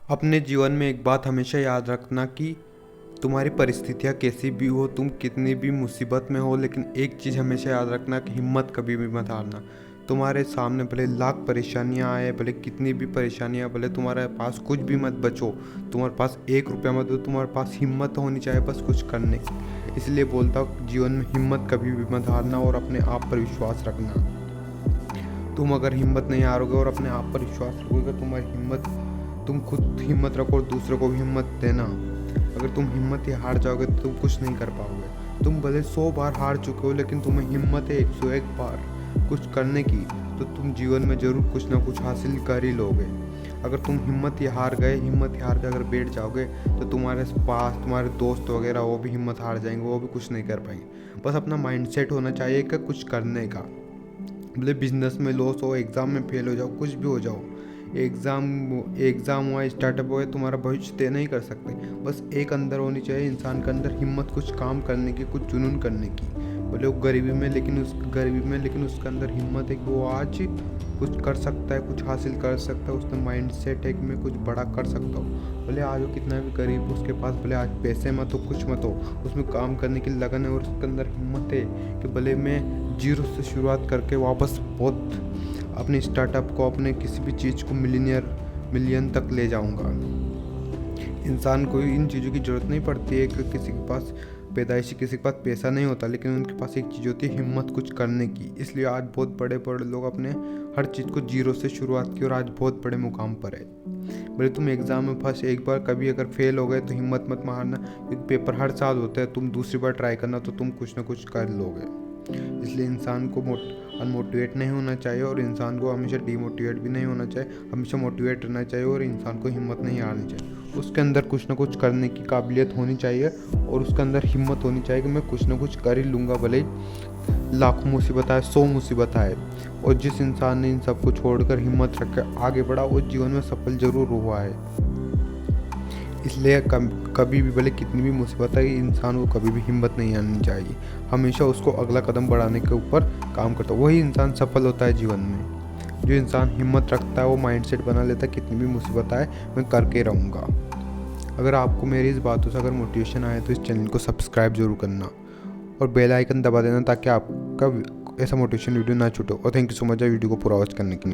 अपने जीवन में एक बात हमेशा याद रखना कि तुम्हारी परिस्थितियाँ कैसी भी हो, तुम कितनी भी मुसीबत में हो, लेकिन एक चीज़ हमेशा याद रखना कि हिम्मत कभी भी मत हारना। तुम्हारे सामने भले लाख परेशानियाँ आए, भले कितनी भी परेशानियाँ, भले तुम्हारे पास कुछ भी मत बचो, तुम्हारे पास 1 रुपया मत हो, तुम्हारे पास हिम्मत होनी चाहिए बस कुछ करने की। इसलिए बोलता हूँ जीवन में हिम्मत कभी भी मत हारना और अपने आप पर विश्वास रखना। तुम अगर हिम्मत नहीं हारोगे और अपने आप पर विश्वास रखोगे, तुम्हारी हिम्मत, तुम खुद हिम्मत रखो और दूसरों को भी हिम्मत देना। अगर तुम हिम्मत ही हार जाओगे तो तुम कुछ नहीं कर पाओगे। तुम भले 100 बार हार चुके हो, लेकिन तुम्हें हिम्मत है 101 बार कुछ करने की, तो तुम जीवन में ज़रूर कुछ ना कुछ हासिल कर ही लोगे। अगर तुम हिम्मत ही हार के अगर बैठ जाओगे तो तुम्हारे पास तुम्हारे दोस्त वगैरह वो भी हिम्मत हार जाएंगे, वो भी कुछ नहीं कर पाएंगे। बस अपना माइंडसेट होना चाहिए कि कुछ करने का। भले बिजनेस में लॉस हो, एग्ज़ाम में फेल हो जाओ, कुछ भी हो जाओ, एग्ज़ाम हुआ, स्टार्टअप हुआ, तुम्हारा भविष्य तय नहीं कर सकते। बस एक अंदर होनी चाहिए इंसान के अंदर हिम्मत, कुछ काम करने की, कुछ जुनून करने की। भले वो गरीबी में, लेकिन उसके अंदर हिम्मत है कि वो आज कुछ कर सकता है, कुछ हासिल कर सकता है। उसका माइंड सेट है कि मैं कुछ बड़ा कर सकता हूँ। भले आज वो कितना भी गरीब हो, उसके पास भले आज पैसे मत हो, कुछ मत हो, उसमें काम करने की लगन है और उसके अंदर हिम्मत है कि भले मैं जीरो से शुरुआत करके वापस बहुत अपने स्टार्टअप को, अपने किसी भी चीज़ को मिलियन तक ले जाऊंगा। इंसान को इन चीज़ों की ज़रूरत नहीं पड़ती है कि किसी के पास पैदाइशी किसी के पास पैसा नहीं होता, लेकिन उनके पास एक चीज़ होती है हिम्मत कुछ करने की। इसलिए आज बहुत बड़े बड़े लोग अपने हर चीज़ को जीरो से शुरुआत की और आज बहुत बड़े मुकाम पर है। भले तुम एग्ज़ाम में फंस एक बार कभी अगर फेल हो गए तो हिम्मत मत मारना, क्योंकि पेपर हर साल होते हैं। तुम दूसरी बार ट्राई करना तो तुम कुछ ना कुछ कर लोगे। इसलिए इंसान को अनमोटिवेट नहीं होना चाहिए और इंसान को हमेशा डीमोटिवेट भी नहीं होना चाहिए। हमेशा मोटिवेट रहना चाहिए और इंसान को हिम्मत नहीं हारनी चाहिए। उसके अंदर कुछ ना कुछ करने की काबिलियत होनी चाहिए और उसके अंदर हिम्मत होनी चाहिए कि मैं कुछ ना कुछ कर ही लूँगा, भले ही लाखों मुसीबत आए, 100 मुसीबत आए। और जिस इंसान ने इन सबको छोड़कर हिम्मत रख कर आगे बढ़ा, वो जीवन में सफल जरूर हुआ है। इसलिए कभी भी भले कितनी भी मुसीबत आई, इंसान को कभी भी हिम्मत नहीं आनी चाहिए। हमेशा उसको अगला कदम बढ़ाने के ऊपर काम करता है, वही इंसान सफल होता है जीवन में। जो इंसान हिम्मत रखता है वो माइंडसेट बना लेता है कितनी भी मुसीबत आए मैं करके रहूँगा। अगर आपको मेरी इस बातों से अगर मोटिवेशन आए तो इस चैनल को सब्सक्राइब जरूर करना और बेल आइकन दबा देना ताकि आपका ऐसा मोटिवेशन वीडियो ना छूटे। और thank you so much video को पूरा वॉच करने के लिए।